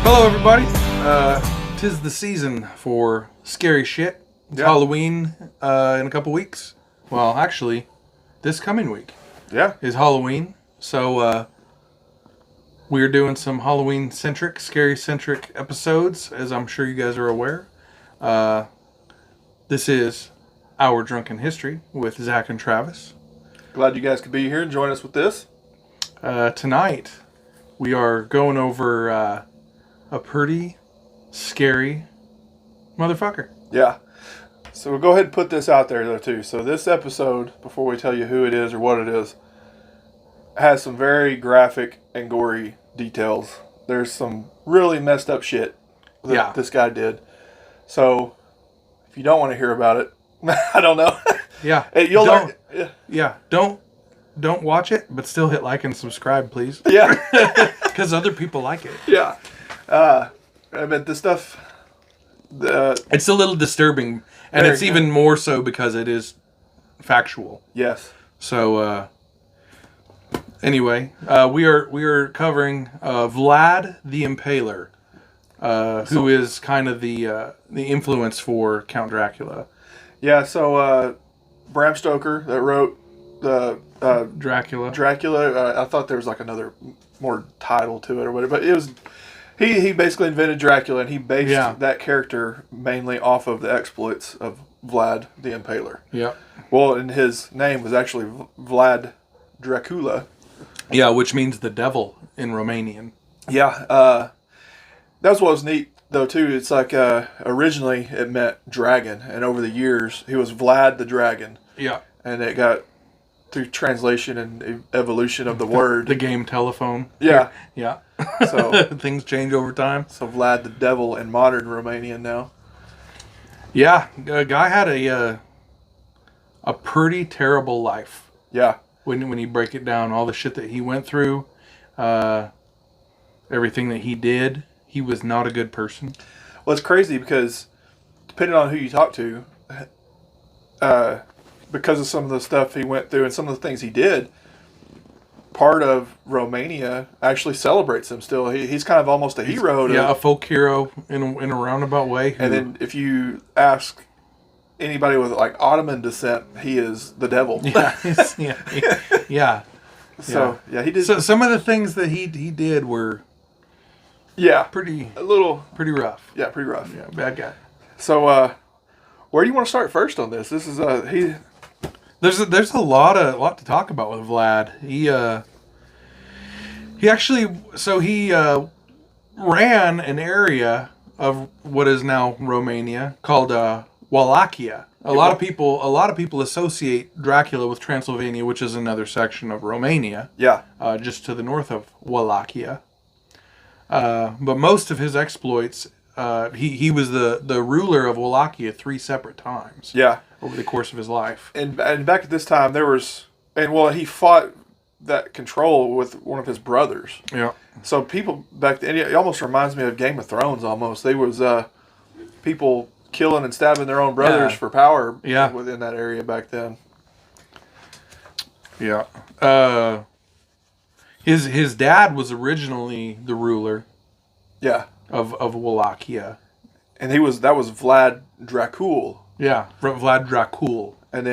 Hello, everybody. Tis the season for scary shit. It's Halloween in a couple weeks. Well, actually, this coming week is Halloween. So we're doing some Halloween-centric, scary-centric episodes, as I'm sure you guys are aware. This is Our Drunken History with Zach and Travis. Glad you guys could be here and join us with this. Tonight, we are going over a pretty scary motherfucker. Yeah. So we'll go ahead and put this out there, though, too. So this episode, before we tell you who it is or what it is, has some very graphic and gory details. There's some really messed up shit that this guy did. So if you don't want to hear about it, I don't know. Yeah. You'll learn. Yeah. Don't watch it, but still hit like and subscribe, please. Yeah. Because other people like it. Yeah. But this stuff... it's a little disturbing, and it's even more so because it is factual. Yes. So, anyway, we are covering Vlad the Impaler, who is kind of the influence for Count Dracula. Yeah, so Bram Stoker that wrote the Dracula. I thought there was like another more title to it or whatever, but it was he basically invented Dracula, and he based that character mainly off of the exploits of Vlad the Impaler. Yeah. Well, and his name was actually Vlad Dracula. Yeah, which means the devil in Romanian. Yeah. That's what was neat though too. It's like originally it meant dragon, and over the years he was Vlad the Dragon. Yeah. And it got through translation and evolution of the word. The game telephone. Yeah. Yeah. So things change over time. So Vlad the Devil in modern Romanian now. Yeah. A guy had a pretty terrible life. Yeah. When you break it down, all the shit that he went through, everything that he did, he was not a good person. Well, it's crazy because depending on who you talk to, because of some of the stuff he went through and some of the things he did, part of Romania actually celebrates him still. He's kind of almost a hero. A folk hero in a roundabout way. And then if you ask anybody with like Ottoman descent, he is the devil. Yeah. So he did. So some of the things that he did were pretty rough. Yeah, pretty rough. Yeah, bad guy. So where do you want to start first on this? This is There's a lot to talk about with Vlad. He actually ran an area of what is now Romania called Wallachia. A lot of people associate Dracula with Transylvania, which is another section of Romania. Yeah. Just to the north of Wallachia. But most of his exploits, he was the ruler of Wallachia 3 separate times. Yeah. Over the course of his life. And back at this time, he fought that control with one of his brothers. Yeah. So people back then, it almost reminds me of Game of Thrones almost. They was people killing and stabbing their own brothers for power within that area back then. Yeah. His dad was originally the ruler. Yeah. Of Wallachia. And that was Vlad Dracul. Yeah, Vlad Dracul. And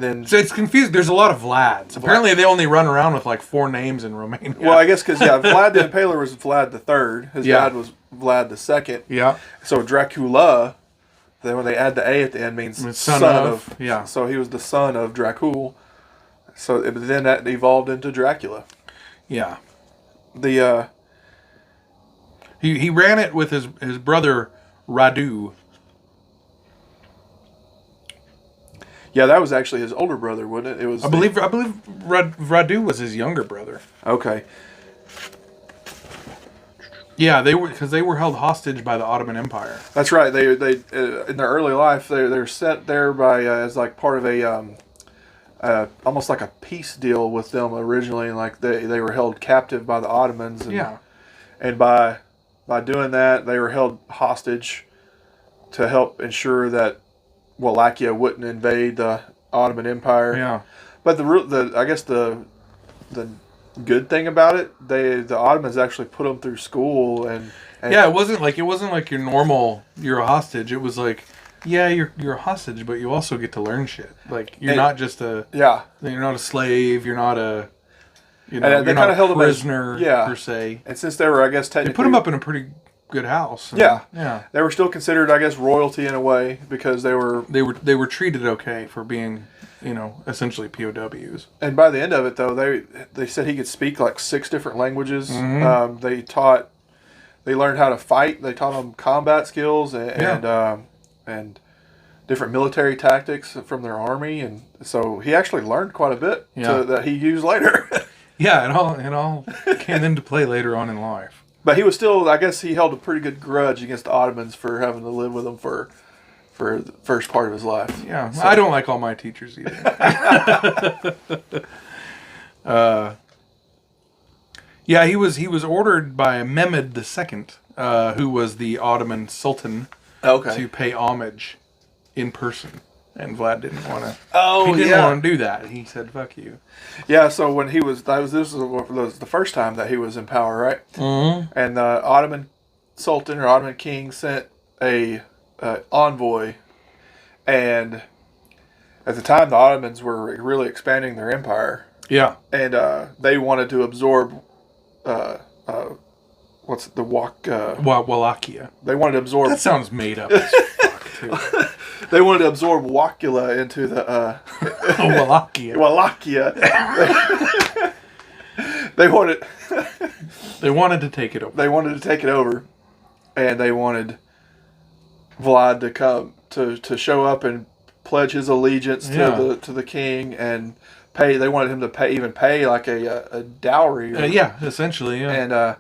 then so it's confused. There's a lot of Vlads. Apparently they only run around with like 4 names in Romania. Well, I guess because Vlad the Impaler was Vlad III. His dad was Vlad II. Yeah. So Dracula, then when they add the A at the end, means son of. Yeah. So he was the son of Dracul. So then that evolved into Dracula. Yeah. He ran it with his brother Radu. Yeah, that was actually his older brother, wasn't it? It was. I believe Radu was his younger brother. Okay. Yeah, they were held hostage by the Ottoman Empire. That's right. They in their early life they're sent there by as like part of a almost like a peace deal with them originally, and like they were held captive by the Ottomans. And by doing that, they were held hostage to help ensure that Wallachia wouldn't invade the Ottoman Empire. Yeah. But I guess the good thing about it, the Ottomans actually put them through school and yeah, it wasn't like your normal you're a hostage. It was like, yeah, you're a hostage, but you also get to learn shit. Like you're not just you're not a slave. You're not a you're not a prisoner per se. And since they were, I guess, technically they put them up in a pretty good house. Yeah, they were still considered, I guess, royalty in a way because they were treated okay for being, essentially POWs. And by the end of it, though, they said he could speak like 6 different languages. Mm-hmm. They learned how to fight. They taught them combat skills and different military tactics from their army, and so he actually learned quite a bit that he used later. Yeah, it all came into play later on in life. But he was still, I guess, he held a pretty good grudge against the Ottomans for having to live with them for the first part of his life. Yeah, so. I don't like all my teachers either. Yeah, he was ordered by Mehmed II, who was the Ottoman Sultan, to pay homage in person. And Vlad didn't want to. He didn't want to do that. He said, "Fuck you." Yeah. So when this was the first time that he was in power, right? Mm-hmm. And the Ottoman Sultan or Ottoman King sent a envoy, and at the time the Ottomans were really expanding their empire. Yeah. And they wanted to absorb, what's the Wallachia. They wanted to absorb. That sounds made up as fuck too. They wanted to absorb Wallachia into the Wallachia. Wallachia. They wanted. They wanted to take it over. They wanted to take it over, and they wanted Vlad to come to show up and pledge his allegiance to the king and pay. They wanted him to pay like a dowry. Essentially. Yeah. And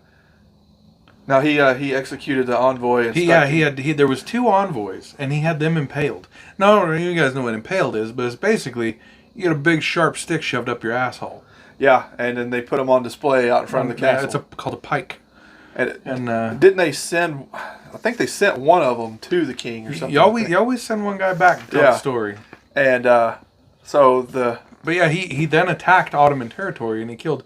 now he executed the envoy. And there was 2 envoys, and he had them impaled. No, you guys know what impaled is, but it's basically you get a big sharp stick shoved up your asshole. Yeah, and then they put them on display out in front of the castle. It's called a pike. And didn't they send? I think they sent one of them to the king or something. You always send one guy back to tell the story. And But yeah, he then attacked Ottoman territory, and he killed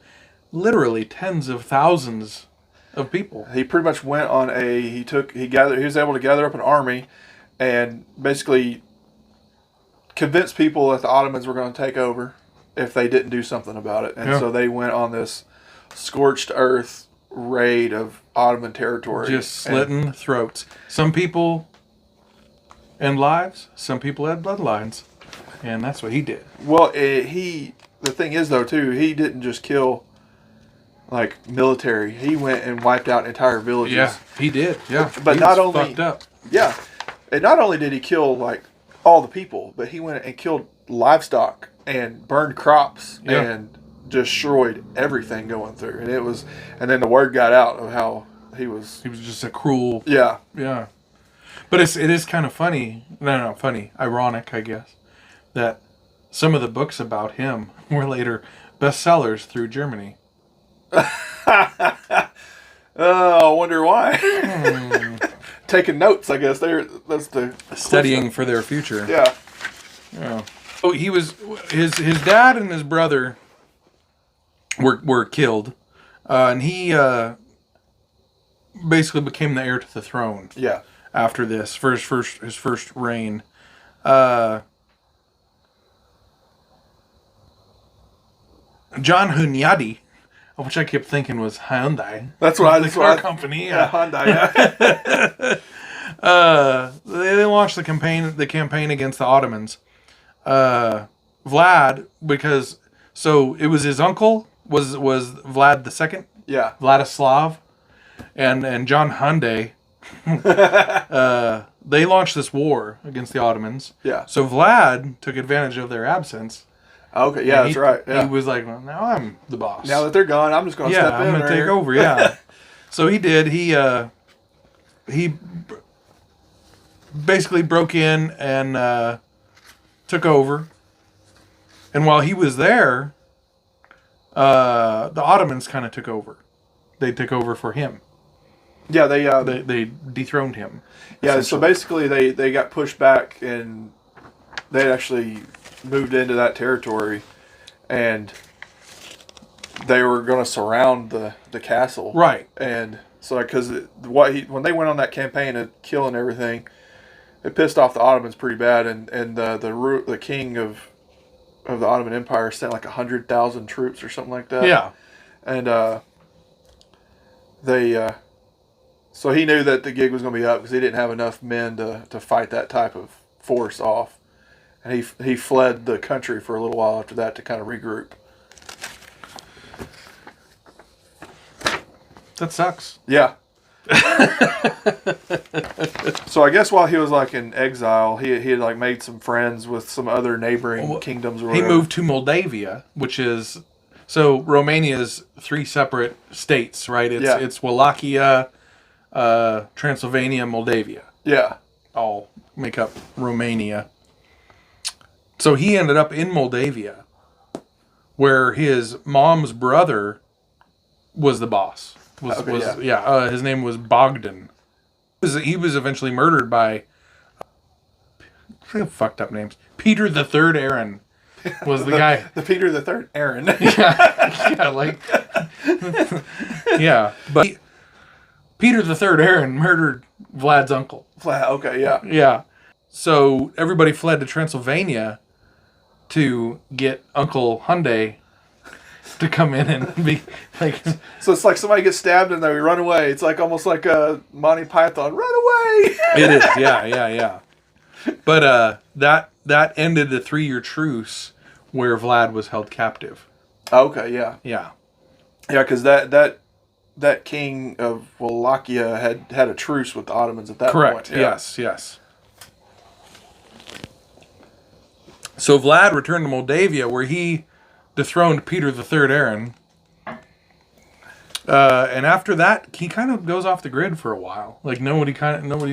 literally tens of thousands of people. He pretty much went on he was able to gather up an army and basically convince people that the Ottomans were going to take over if they didn't do something about it. And so they went on this scorched earth raid of Ottoman territory. Just slitting throats. Some people end lives, some people had bloodlines. And that's what he did. Well, the thing is, though, too, he didn't just kill like military. He went and wiped out entire villages. Yeah, he did. Yeah, but not only fucked up. Yeah, and not only did he kill like all the people, but he went and killed livestock and burned crops and destroyed everything going through. And then the word got out of how he was just a cruel. Yeah. But it is kind of funny. No, funny, ironic, I guess, that some of the books about him were later bestsellers through Germany. I wonder why. Taking notes, I guess. That's the studying for their future. Yeah. Oh, he was his dad and his brother were killed, and he basically became the heir to the throne. Yeah. After this, for his first reign, John Hunyadi, which I kept thinking was Hyundai. That's what the car company. Yeah, Hyundai. Yeah. They launched the campaign against the Ottomans. Vlad, because it was his uncle was Vlad II. Yeah. Vladislav, and John Hyundai. They launched this war against the Ottomans. Yeah. So Vlad took advantage of their absence. Okay, yeah, that's right. Yeah. He was like, well, now I'm the boss. Now that they're gone, I'm just going to step in. I'm going to take over, yeah. So he did. He basically broke in and took over. And while he was there, the Ottomans kind of took over. They took over for him. Yeah, they dethroned him. Yeah, so basically they got pushed back and they actually moved into that territory, and they were going to surround the castle. Right. And so, because when they went on that campaign of killing everything, it pissed off the Ottomans pretty bad. And the king of the Ottoman Empire sent like 100,000 troops or something like that. Yeah. And so he knew that the gig was going to be up because he didn't have enough men to fight that type of force off. And he fled the country for a little while after that to kind of regroup. That sucks. Yeah. So I guess while he was like in exile, he had like made some friends with some other neighboring kingdoms. Or whatever. He moved to Moldavia, which is Romania's 3 separate states, right? It's Wallachia, Transylvania, Moldavia. Yeah. All make up Romania. So he ended up in Moldavia, where his mom's brother was the boss. His name was Bogdan. He was eventually murdered by fucked up names. Peter the Third Aaron was the guy. The Peter the Third Aaron. But Peter the Third Aaron murdered Vlad's uncle. Okay, yeah. Yeah. So everybody fled to Transylvania to get Uncle Hyundai to come in and be like. So it's like somebody gets stabbed and they run away. It's like almost like a Monty Python, run away. It is, yeah. But that ended the 3-year truce where Vlad was held captive. Okay, yeah. Yeah. Yeah, because that king of Wallachia had a truce with the Ottomans at that point. Correct. Yeah. Yes. So Vlad returned to Moldavia, where he dethroned Peter the Third Aaron. And after that, he kind of goes off the grid for a while. Like nobody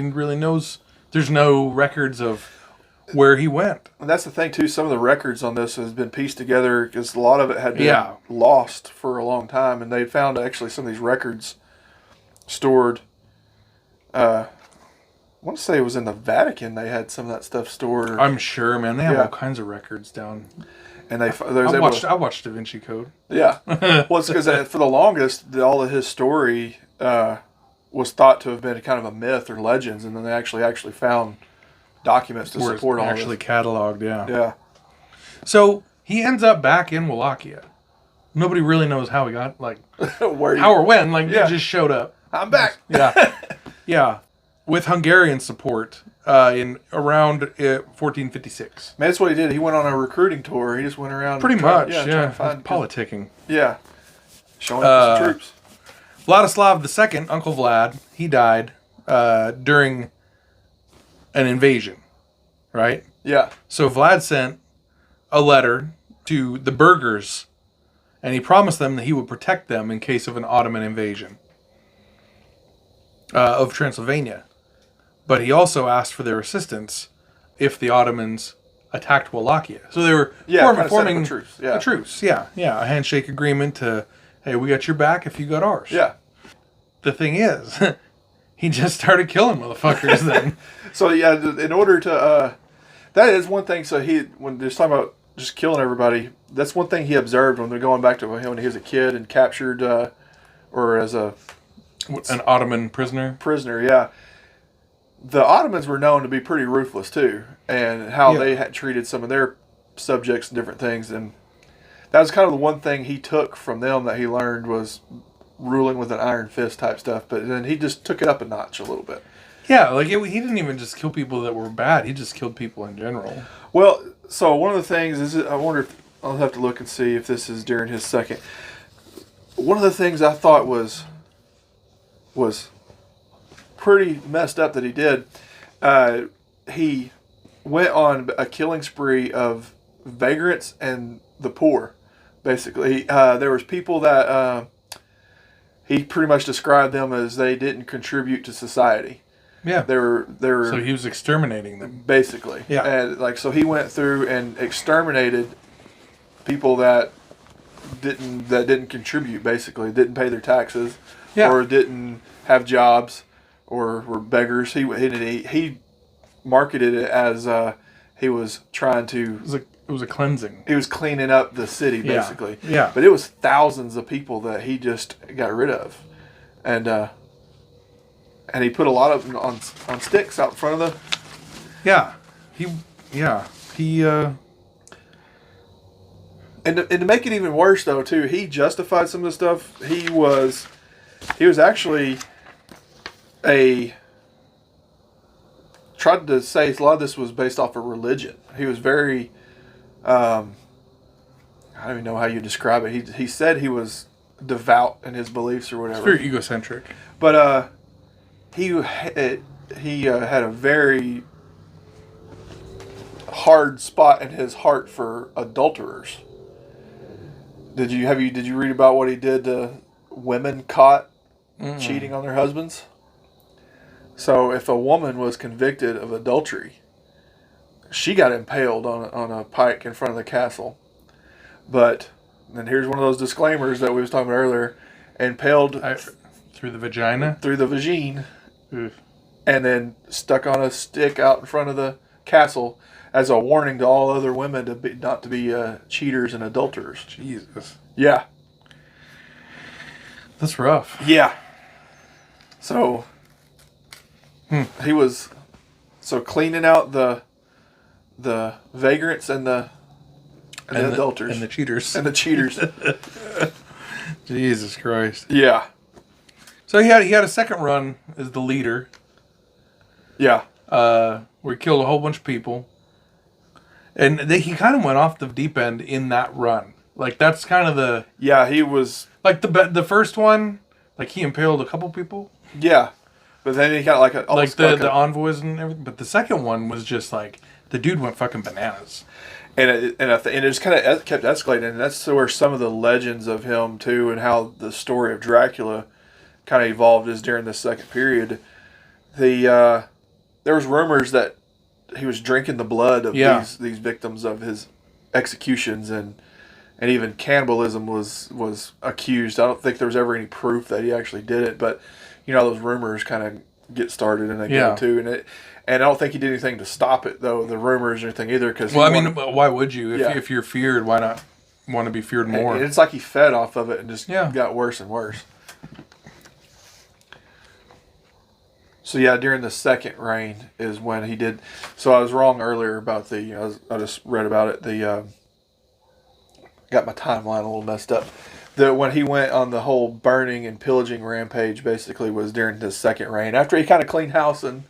really knows. There's no records of where he went. And that's the thing too. Some of the records on this has been pieced together because a lot of it had been lost for a long time, and they found actually some of these records stored. I want to say it was in the Vatican. They had some of that stuff stored. I'm sure, man. They have all kinds of records down. And I watched Da Vinci Code. Yeah, well, it's because for the longest, all of his story was thought to have been kind of a myth or legends, and then they actually found documents to support all of it. Actually cataloged, yeah. Yeah. So he ends up back in Wallachia. Nobody really knows how he got how or when. He just showed up. I'm back. Yeah. With Hungarian support in around 1456. Man, that's what he did. He went on a recruiting tour. He just went around. Pretty much, trying to find politicking. Yeah. Showing up his troops. Vladislav II, Uncle Vlad, he died during an invasion, right? Yeah. So Vlad sent a letter to the burghers, and he promised them that he would protect them in case of an Ottoman invasion of Transylvania. But he also asked for their assistance if the Ottomans attacked Wallachia. So they were forming a truce. A handshake agreement to, hey, we got your back if you got ours. Yeah. The thing is, he just started killing motherfuckers then. So yeah, in order to, that is one thing. So when they're talking about just killing everybody, that's one thing he observed when they're going back to him when he was a kid and captured, or as an Ottoman prisoner. Yeah. The Ottomans were known to be pretty ruthless too, and how they had treated some of their subjects and different things. And that was kind of the one thing he took from them that he learned was ruling with an iron fist type stuff. But then he just took it up a notch a little bit. Yeah, he didn't even just kill people that were bad. He just killed people in general. Well, so one of the things is, I wonder if I'll have to look and see if this is during his second. One of the things I thought was pretty messed up that he did. He went on a killing spree of vagrants and the poor. Basically, there was people that he pretty much described them as they didn't contribute to society. Yeah, they were. So he was exterminating them, basically. Yeah, and so he went through and exterminated people that didn't contribute. Basically, didn't pay their taxes, or didn't have jobs, or were beggars. He marketed it as he was trying to It was a cleansing. He was cleaning up the city, basically. Yeah. But it was thousands of people that he just got rid of. And he put a lot of them on sticks out in front of the... Yeah. And to make it even worse, though, too, he justified some of the stuff. He was actually tried to say a lot of this was based off of religion. He was very, I don't even know how you describe it. He said he was devout in his beliefs or whatever. It's very egocentric. But he had a very hard spot in his heart for adulterers. Did you read about what he did to women caught cheating on their husbands? So if a woman was convicted of adultery, she got impaled on a pike in front of the castle. But, and here's one of those disclaimers that we was talking about earlier, impaled through the vagina? Through the vagine. Oof. And then stuck on a stick out in front of the castle as a warning to all other women not to be cheaters and adulterers. Jesus. Yeah. That's rough. Yeah. So... He was cleaning out the vagrants and the adulterers and the cheaters and the cheaters. Jesus Christ! Yeah. So he had a second run as the leader. Yeah. Where he killed a whole bunch of people, and he kind of went off the deep end in that run. Like that's kind of the he was like the first one. Like he impaled a couple people. Yeah. But then he got the envoys and everything. But the second one was just like the dude went fucking bananas, and it just kind of kept escalating. And that's where some of the legends of him too, and how the story of Dracula kind of evolved is during the second period. There was rumors that he was drinking the blood of these victims of his executions, and even cannibalism was accused. I don't think there was ever any proof that he actually did it, but. You know, those rumors kind of get started and they go too, and I don't think he did anything to stop it though. The rumors or anything either, because why would you? If you're feared, why not want to be feared more? And it's like he fed off of it and just got worse and worse. So during the second reign is when he did. So I was wrong earlier about I just read about it. Got my timeline a little messed up. When he went on the whole burning and pillaging rampage, basically was during his second reign. After he kind of cleaned house in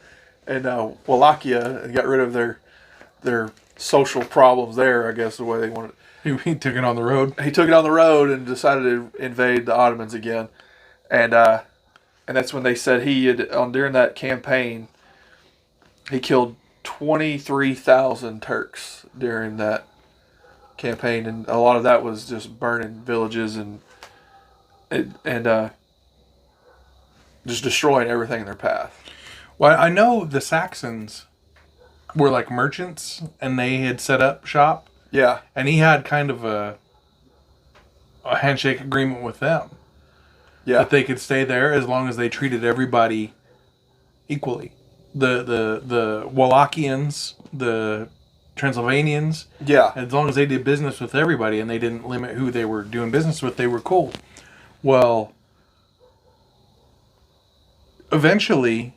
Wallachia and got rid of their social problems there, I guess the way they wanted. He took it on the road. He took it on the road and decided to invade the Ottomans again, and that's when they said he had during that campaign, he killed 23,000 Turks during that campaign, and a lot of that was just burning villages and just destroying everything in their path. Well, I know the Saxons were like merchants, and they had set up shop. Yeah, and he had kind of a handshake agreement with them. Yeah, that they could stay there as long as they treated everybody equally. The Wallachians, the Transylvanians. Yeah. As long as they did business with everybody and they didn't limit who they were doing business with, they were cool. Well, eventually,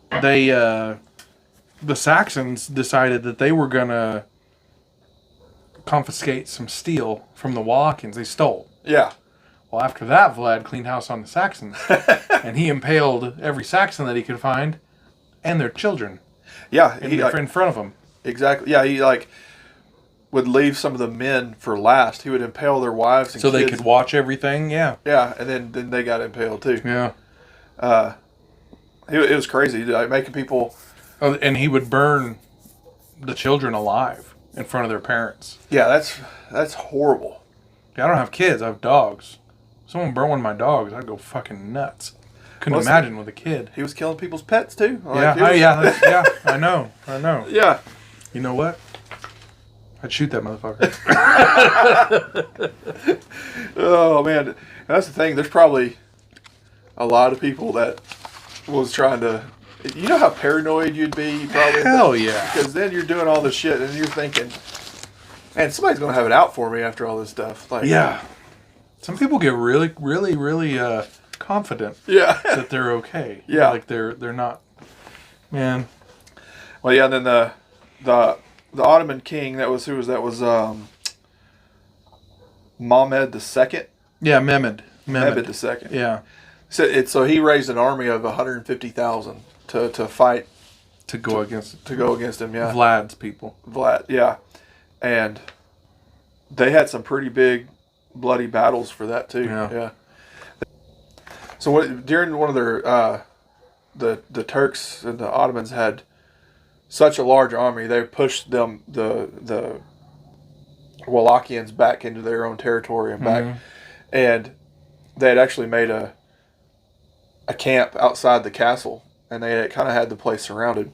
the Saxons decided that they were going to confiscate some steel from the Wallachians. They stole. Yeah. Well, after that, Vlad cleaned house on the Saxons. And he impaled every Saxon that he could find and their children. Yeah. In front of them. Exactly. Yeah, he would leave some of the men for last. He would impale their wives and so kids. They could watch everything. Yeah. Yeah, and then they got impaled too. Yeah. It was crazy, making people. Oh, and he would burn the children alive in front of their parents. Yeah, that's horrible. Yeah, I don't have kids. I have dogs. Someone burned one of my dogs, I'd go fucking nuts. Couldn't imagine with a kid. He was killing people's pets too. Yeah, I know. Yeah. You know what? I'd shoot that motherfucker. Oh, man. And that's the thing. There's probably a lot of people that was trying to... You know how paranoid you'd be? Probably. Hell yeah. Because then you're doing all this shit and you're thinking... And somebody's going to have it out for me after all this stuff. Like, yeah. Some people get really, really, really confident that they're okay. Yeah. Like they're not. Man. Well, yeah, and then the Ottoman king, that was Mehmed II. Yeah, Mehmed II. Yeah. So he raised an army of 150,000 to fight. To go against him, yeah. Vlad's people. Vlad, yeah. And they had some pretty big bloody battles for that too. Yeah. So during one of their the Turks and the Ottomans had such a large army, they pushed the Wallachians back into their own territory and back, and they had actually made a camp outside the castle, and they kind of had the place surrounded,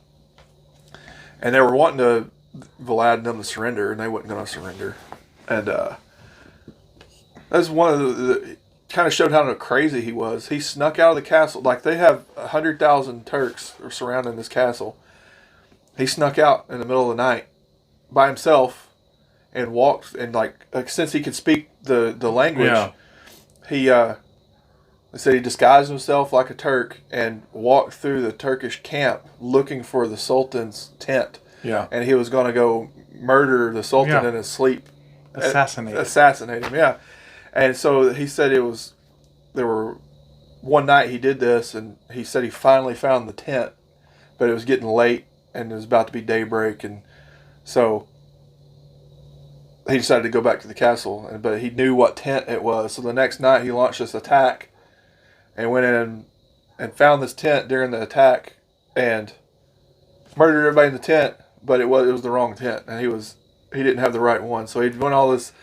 and they were wanting Vlad and them to surrender, and they weren't going to surrender, and that's one of the kind of showed how crazy he was. He snuck out of the castle. Like, they have 100,000 Turks surrounding this castle. He snuck out in the middle of the night by himself and walked, and like since he could speak the language, he they said he disguised himself like a Turk and walked through the Turkish camp looking for the Sultan's tent. Yeah. And he was going to go murder the Sultan in his sleep. Assassinate him, yeah. And so he said one night he did this, and he said he finally found the tent, but it was getting late and it was about to be daybreak, and so he decided to go back to the castle, but he knew what tent it was. So the next night he launched this attack and went in and found this tent during the attack and murdered everybody in the tent, but it was the wrong tent, and he didn't have the right one. So he went all this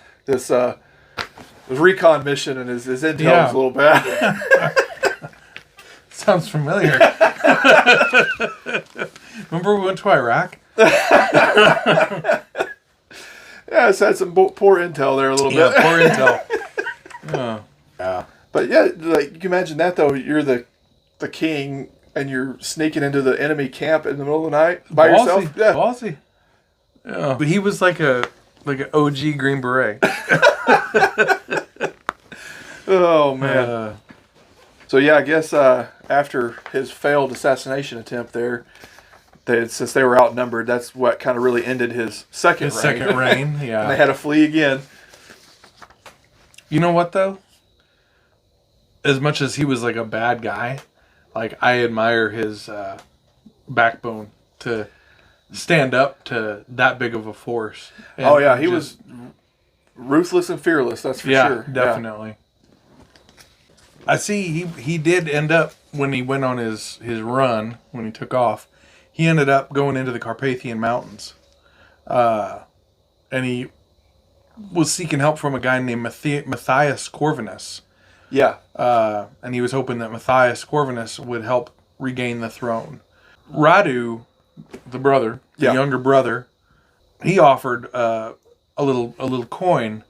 recon mission, and his intel was a little bad. Sounds familiar. Remember we went to Iraq? Yeah, it's had some poor intel there a little bit. Poor intel. Oh. Yeah. But yeah, like, you can imagine that though. You're the king, and you're sneaking into the enemy camp in the middle of the night by yourself. Yeah. Ballsy. Yeah. But he was like an OG Green Beret. Oh man. So yeah, I guess after his failed assassination attempt there, since they were outnumbered, that's what kind of really ended his second reign. Yeah. And they had to flee again. You know what though? As much as he was like a bad guy, like I admire his backbone to stand up to that big of a force. And he was ruthless and fearless. That's for sure. Definitely. Yeah. I see he did end up, when he went on his run, when he took off, he ended up going into the Carpathian Mountains. And he was seeking help from a guy named Matthias Corvinus. Yeah. And he was hoping that Matthias Corvinus would help regain the throne. Radu, the younger brother, he offered a little coin.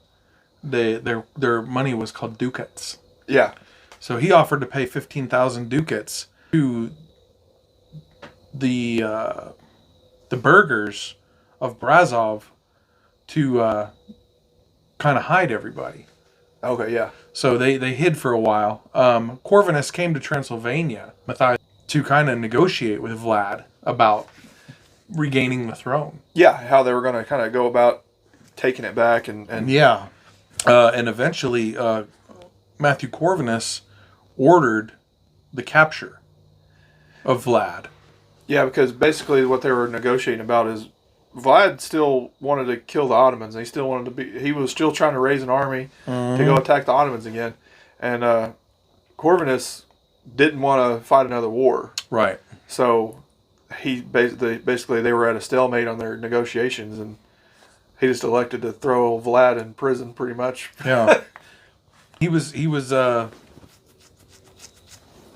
Their money was called ducats. Yeah. So he offered to pay 15,000 ducats to the burghers of Brasov to kind of hide everybody. Okay, yeah. So they hid for a while. Corvinus came to Transylvania, Matthias, to kind of negotiate with Vlad about regaining the throne. Yeah, how they were going to kind of go about taking it back and yeah. And eventually Matthew Corvinus ordered the capture of Vlad. Yeah, because basically what they were negotiating about is Vlad still wanted to kill the Ottomans. He still wanted to he was still trying to raise an army to go attack the Ottomans again. And Corvinus didn't want to fight another war. Right. So he basically they were at a stalemate on their negotiations, and he just elected to throw Vlad in prison pretty much. Yeah. He was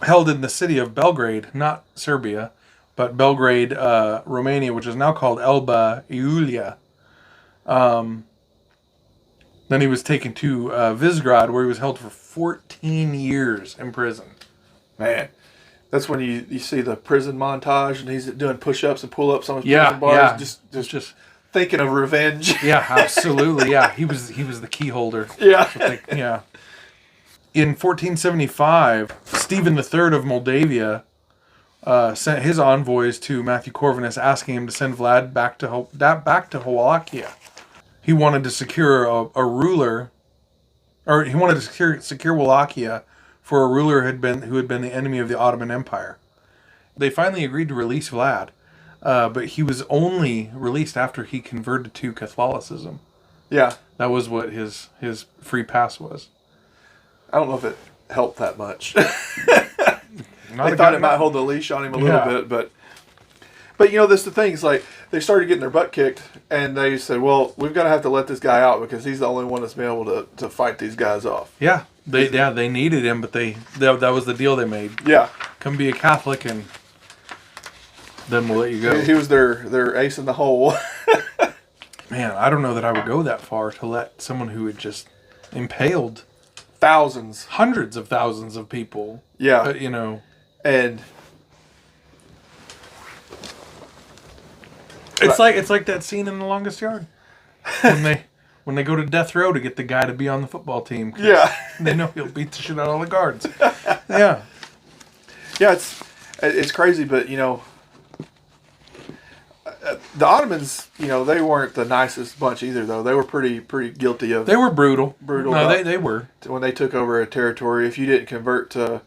held in the city of Belgrade, not Serbia, but Belgrade, Romania, which is now called Alba Iulia. Then he was taken to Visegrad, where he was held for 14 years in prison. Man, that's when you see the prison montage, and he's doing push-ups and pull-ups on his prison bars. Just thinking of revenge. Yeah, absolutely. Yeah, he was the key holder. Yeah. Yeah. In 1475, Stephen III of Moldavia sent his envoys to Matthew Corvinus, asking him to send Vlad back to Wallachia. He wanted to secure a ruler, or he wanted to secure Wallachia for a ruler who had been the enemy of the Ottoman Empire. They finally agreed to release Vlad, but he was only released after he converted to Catholicism. Yeah. That was what his free pass was. I don't know if it helped that much. They thought it might hold the leash on him a little bit, but you know, this the thing is, like, they started getting their butt kicked, and they said, well, we've got to have to let this guy out because he's the only one that's been able to fight these guys off. Yeah, they needed him, but that was the deal they made. Yeah, come be a Catholic, and then we'll let you go. He was their ace in the hole. Man, I don't know that I would go that far to let someone who had just impaled hundreds of thousands of people. Yeah, you know, and. It's like that scene in The Longest Yard when they go to death row to get the guy to be on the football team. Yeah, they know he'll beat the shit out of all the guards. Yeah, it's crazy, but you know, the Ottomans, you know, they weren't the nicest bunch either, though. They were pretty guilty of. They were brutal. No, they were when they took over a territory. If you didn't convert to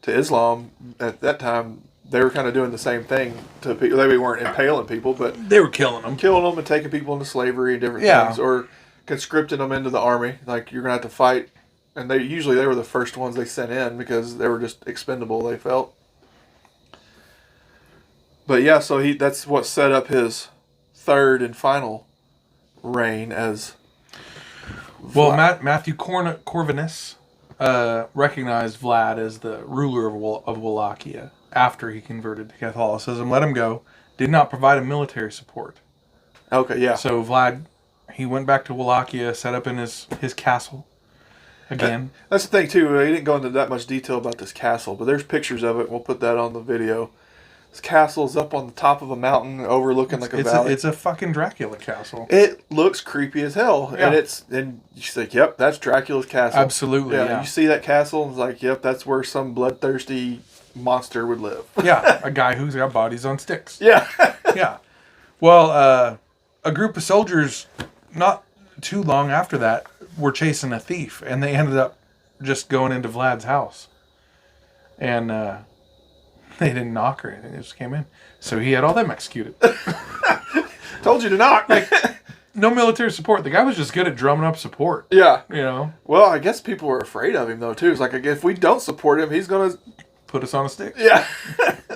Islam at that time, they were kind of doing the same thing to people. They weren't impaling people, but they were killing them and taking people into slavery and different things, or conscripting them into the army. Like, you're gonna have to fight, and they were the first ones they sent in because they were just expendable. They felt. But yeah, so that's what set up his third and final reign as. Well, Matthew Corvinus recognized Vlad as the ruler of Wallachia after he converted to Catholicism, let him go, did not provide him military support. Okay, yeah. So Vlad, he went back to Wallachia, set up in his castle again. That's the thing, too. He didn't go into that much detail about this castle, but there's pictures of it. We'll put that on the video. This castle's up on the top of a mountain overlooking like a valley. It's a fucking Dracula castle. It looks creepy as hell. Yeah. And you like, yep, that's Dracula's castle. Absolutely, yeah. You see that castle, and it's like, yep, that's where some bloodthirsty monster would live. Yeah, a guy who's got bodies on sticks. Yeah. Yeah. Well, a group of soldiers, not too long after that, were chasing a thief, and they ended up just going into Vlad's house. And they didn't knock or anything, they just came in. So he had all them executed. Told you to knock. Like, no military support. The guy was just good at drumming up support. Yeah. You know? Well, I guess people were afraid of him, though, too. It's like, if we don't support him, he's going to... put us on a stick. Yeah.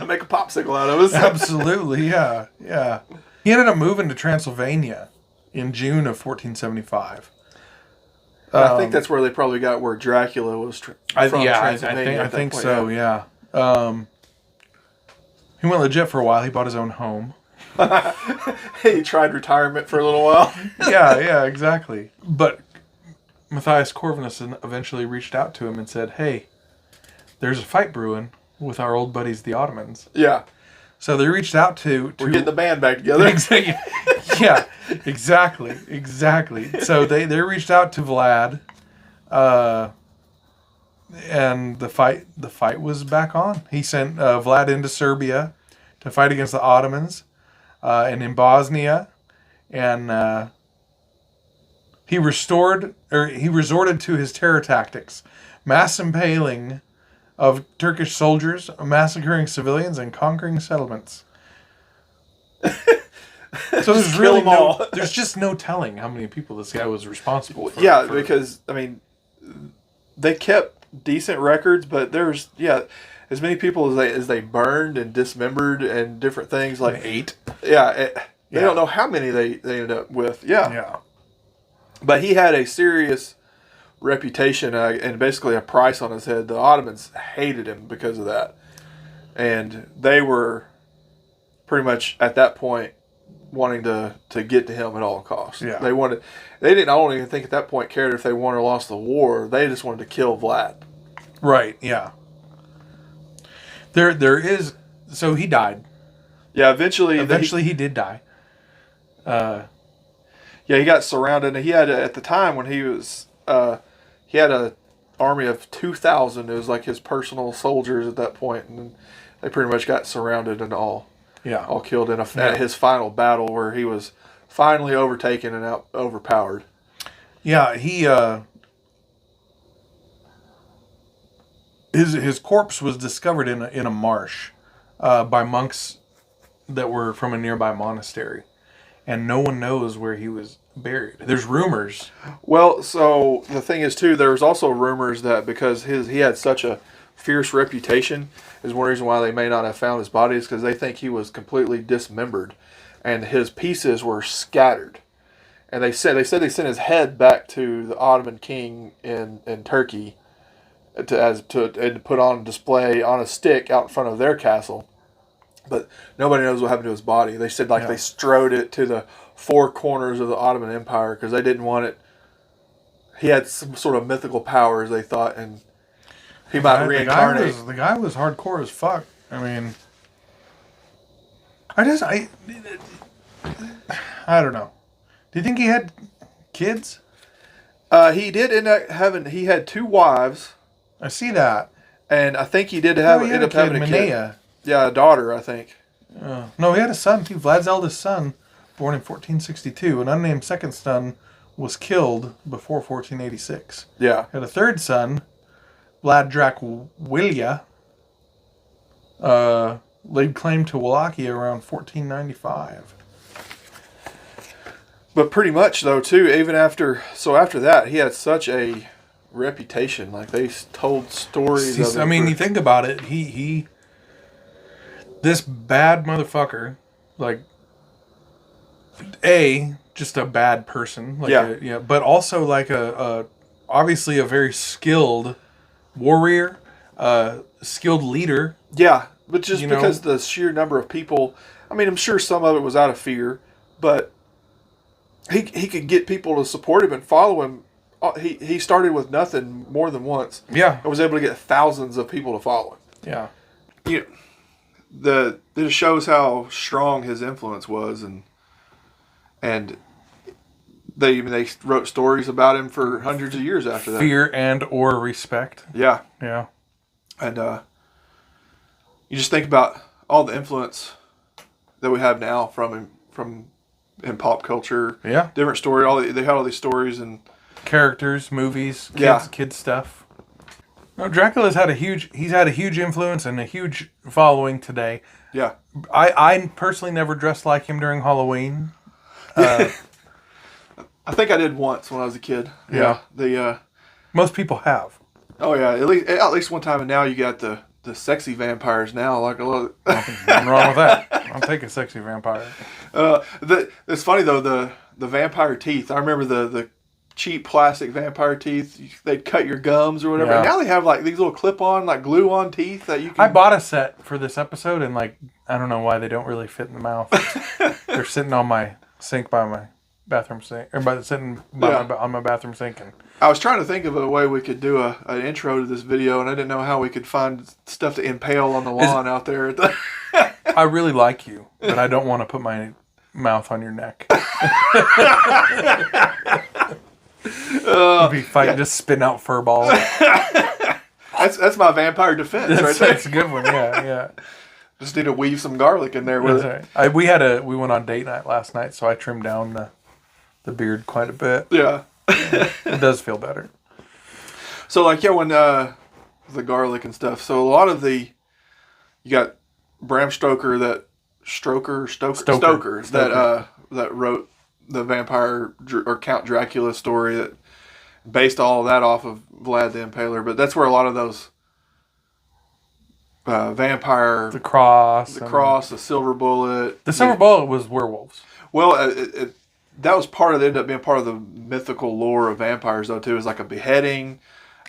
Make a popsicle out of us. Absolutely, yeah. Yeah. He ended up moving to Transylvania in June of 1475. I think that's where they probably got where Dracula was from. I think so, yeah. He went legit for a while. He bought his own home. He tried retirement for a little while. Yeah, exactly. But Matthias Corvinus eventually reached out to him and said, hey, there's a fight brewing with our old buddies, the Ottomans. Yeah. So they reached out to we're getting the band back together. Yeah, exactly. So they reached out to Vlad, and the fight was back on. He sent Vlad into Serbia to fight against the Ottomans, and in Bosnia, and he resorted to his terror tactics, mass impaling of Turkish soldiers, massacring civilians, and conquering settlements. So there's really there's just no telling how many people this guy was responsible for. Yeah, because, I mean, they kept decent records, but there's, as many people as they burned and dismembered and different things. Like 8. Yeah, they don't know how many they ended up with. Yeah. But he had a serious reputation and basically a price on his head. The Ottomans hated him because of that, and they were pretty much at that point wanting to get to him at all costs. Yeah. They didn't, I don't even think at that point cared if they won or lost the war. They just wanted to kill Vlad. Right. Yeah. So he died. Yeah. Eventually he did die. Yeah, he got surrounded. And he had, at the time when he was, he had a army of 2,000. It was like his personal soldiers at that point. And they pretty much got surrounded and all killed in at his final battle where he was finally overtaken and overpowered. Yeah, he his corpse was discovered in a marsh by monks that were from a nearby monastery, and no one knows where he was buried. There's rumors. Well, so the thing is too, there's also rumors that because he had such a fierce reputation, is one reason why they may not have found his body, is because they think he was completely dismembered, and his pieces were scattered. And they said they sent his head back to the Ottoman king in Turkey to put on display on a stick out in front of their castle. But nobody knows what happened to his body. They said they strode it to the four corners of the Ottoman Empire because they didn't want it. He had some sort of mythical powers, they thought, and he might reincarnate. The guy was hardcore as fuck. I mean, I don't know. Do you think he had kids? He did end up having. He had 2 wives. I see that. And I think he did end up having a kid. Yeah, a daughter, I think. No, he had a son too. Vlad's eldest son, born in 1462. An unnamed second son was killed before 1486. Yeah. He had a third son, Vlad Dracula, laid claim to Wallachia around 1495. But pretty much, though, too, even after that, he had such a reputation. Like, they told stories of it. I mean, you think about it, this bad motherfucker, like, just a bad person. Like but also, like, obviously a very skilled warrior, skilled leader. Yeah, but just because the sheer number of people, I mean, I'm sure some of it was out of fear, but he could get people to support him and follow him. He started with nothing more than once. Yeah. And was able to get thousands of people to follow him. Yeah. It shows how strong his influence was, and they wrote stories about him for hundreds of years after that. Fear and or respect. Yeah. Yeah. And you just think about all the influence that we have now from in pop culture. Yeah. Different story. They had all these stories and characters, movies, kids stuff. No, Dracula's had a huge influence and a huge following today. Yeah. I personally never dressed like him during Halloween. I think I did once when I was a kid. Yeah. Most people have. Oh yeah, at least one time, and now you got the sexy vampires now. Like a lot. Nothing wrong with that. I'll take a sexy vampire. It's funny though, the vampire teeth. I remember the cheap plastic vampire teeth. They'd cut your gums or whatever. Yeah. And now they have like these little clip-on, like glue-on teeth that you can... I bought a set for this episode, and like I don't know why they don't really fit in the mouth. They're sitting on my sink by my bathroom sink, or on my bathroom sink. And I was trying to think of a way we could do an intro to this video, and I didn't know how we could find stuff to impale on the lawn out there. I really like you, but I don't want to put my mouth on your neck. Be fighting, just spin out fur balls. That's my vampire defense right there. That's a good one. Yeah. Just need to weave some garlic in there with it. Right. We went on date night last night, so I trimmed down the beard quite a bit. Yeah. It does feel better. So when the garlic and stuff. So a lot of you got Bram Stoker that wrote the vampire or Count Dracula story that based all of that off of Vlad the Impaler. But that's where a lot of those vampire... The cross, the silver bullet. The silver bullet was werewolves. Well, that was ended up being part of the mythical lore of vampires, though, too. It was like a beheading,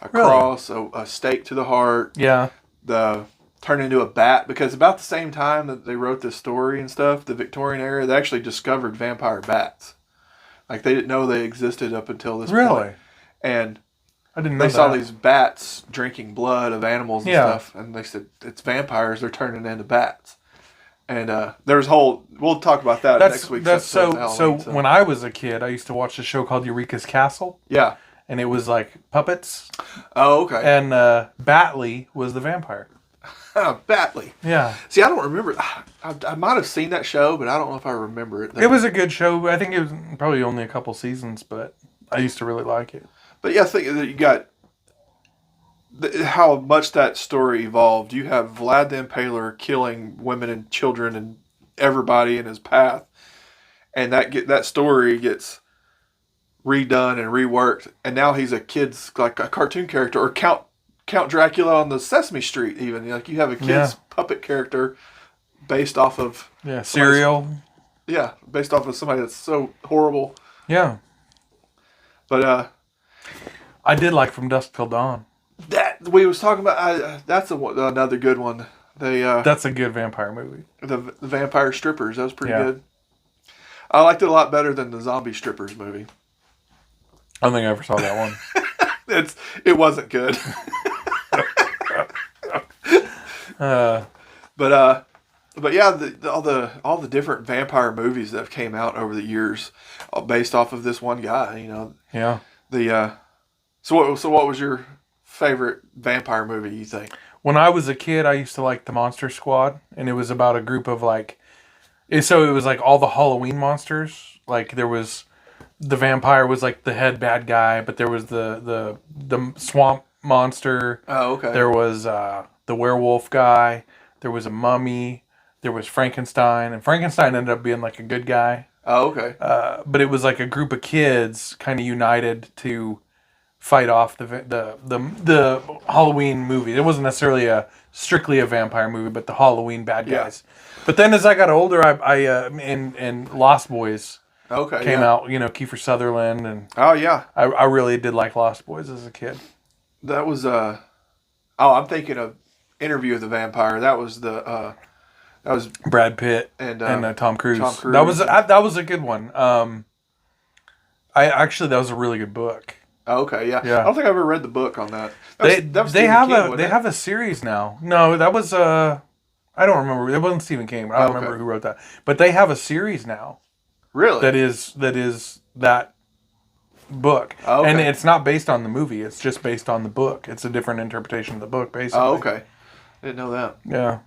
a cross, a stake to the heart. Yeah. Turned into a bat, because about the same time that they wrote this story and stuff, the Victorian era, they actually discovered vampire bats. Like, they didn't know they existed up until this point. And I didn't know they saw these bats drinking blood of animals and stuff, and they said, it's vampires, they're turning into bats. And there's whole. We'll talk about that next week. So when I was a kid, I used to watch a show called Eureka's Castle. Yeah. And it was like puppets. Oh, okay. And Batley was the vampire. Batley. Yeah. See, I don't remember. I might have seen that show, but I don't know if I remember it. It was a good show. I think it was probably only a couple seasons, but I used to really like it. But yeah, I think that you got how much that story evolved. You have Vlad the Impaler killing women and children and everybody in his path, and that story gets redone and reworked, and now he's a kid's like a cartoon character, or Count Dracula on the Sesame Street. Even like you have a kid's puppet character based off of cereal. Based off of somebody that's so horrible. Yeah, but I did like From Dusk Till Dawn. That we was talking about. That's another good one. That's a good vampire movie. The vampire strippers. That was pretty good. I liked it a lot better than the zombie strippers movie. I don't think I ever saw that one. It wasn't good. But yeah, all the different vampire movies that have came out over the years, based off of this one guy. You know. Yeah. So what was your favorite vampire movie, you think? When I was a kid, I used to like The Monster Squad, and it was about a group of it was like all the Halloween monsters. Like there was the vampire was like the head bad guy, but there was the swamp monster. Oh, okay. There was the werewolf guy. There was a mummy. There was Frankenstein, and Frankenstein ended up being like a good guy. Oh, okay. But it was like a group of kids kind of united to fight off the Halloween movie. It wasn't necessarily strictly a vampire movie, but the Halloween bad guys. But then as I got older, I and Lost Boys came out. You know, Kiefer Sutherland and I really did like Lost Boys as a kid. That was I'm thinking of Interview with the Vampire. That was Brad Pitt and Tom Cruise. That was a good one. That was a really good book. Oh, okay, yeah. I don't think I ever read the book on that. They have a series now. No, that was I don't remember. It wasn't Stephen King. But I don't remember who wrote that. But they have a series now. Really? That is that book. Oh, okay. And it's not based on the movie. It's just based on the book. It's a different interpretation of the book, basically. Oh, okay. Didn't know that. Yeah.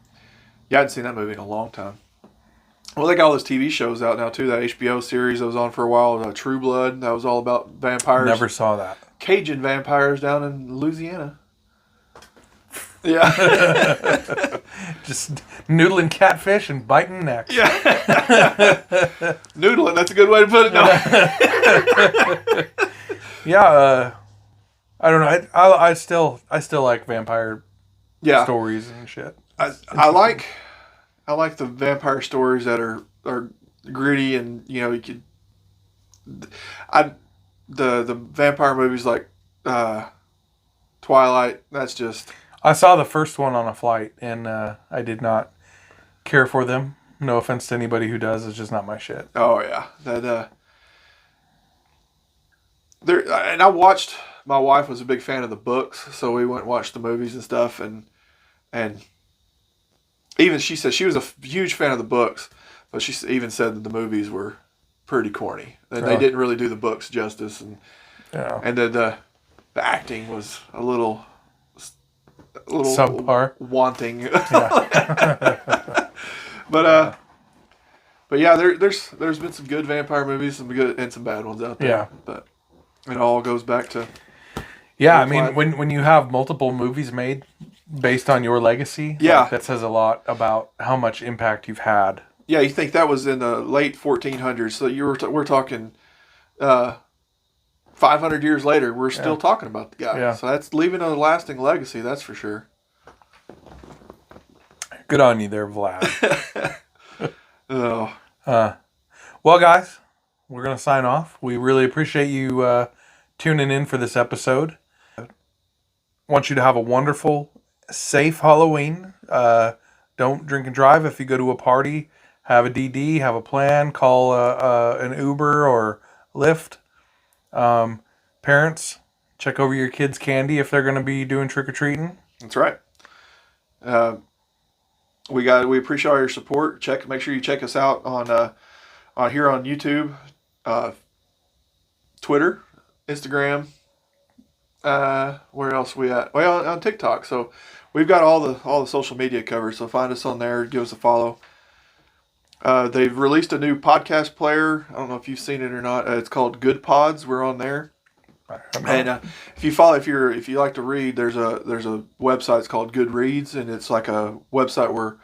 Yeah, I hadn't seen that movie in a long time. Well, they got all those TV shows out now, too. That HBO series that was on for a while, True Blood, that was all about vampires. Never saw that. Cajun vampires down in Louisiana. Yeah. Just noodling catfish and biting necks. Yeah. Noodling, that's a good way to put it. No. Yeah, I don't know. I still like vampire stories and shit. I like the vampire stories that are gritty, and you know the vampire movies like Twilight. That's just. I saw the first one on a flight, and I did not care for them. No offense to anybody who does; it's just not my shit. Oh yeah, and I watched. My wife was a big fan of the books, so we went and watched the movies and stuff, and even she said she was a huge fan of the books, but she even said that the movies were pretty corny. And they didn't really do the books justice, and the acting was a little subpar, wanting. Yeah. But yeah, there's been some good vampire movies, some good and some bad ones out there. Yeah. But it all goes back to. Yeah, I mean, when you have multiple movies made based on your legacy, that says a lot about how much impact you've had. Yeah, you think that was in the late 1400s, so we're talking 500 years later, we're still talking about the guy. Yeah. So that's leaving a lasting legacy, that's for sure. Good on you there, Vlad. Oh. Well, guys, we're going to sign off. We really appreciate you tuning in for this episode. Want you to have a wonderful, safe Halloween. Don't drink and drive if you go to a party. Have a DD, have a plan, call an Uber or Lyft. Parents, check over your kids' candy if they're going to be doing trick-or-treating. That's right. we appreciate all your support. Make sure you check us out on here on YouTube, Twitter, Instagram. Where else we at? Well, on TikTok. So we've got all the social media covered. So find us on there. Give us a follow. They've released a new podcast player. I don't know if you've seen it or not. It's called Goodpods. We're on there. And if you like to read, there's a website. It's called Goodreads, and it's like a website where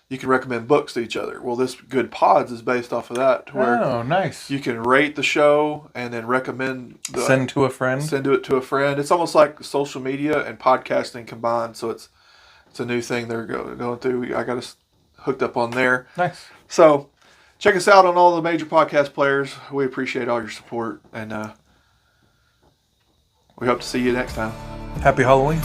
you can recommend books to each other. Well, this Goodpods is based off of that. Oh, nice. You can rate the show and then recommend. Send to a friend. Send it to a friend. It's almost like social media and podcasting combined. So it's a new thing they're going through. I got us hooked up on there. Nice. So check us out on all the major podcast players. We appreciate all your support, and we hope to see you next time. Happy Halloween.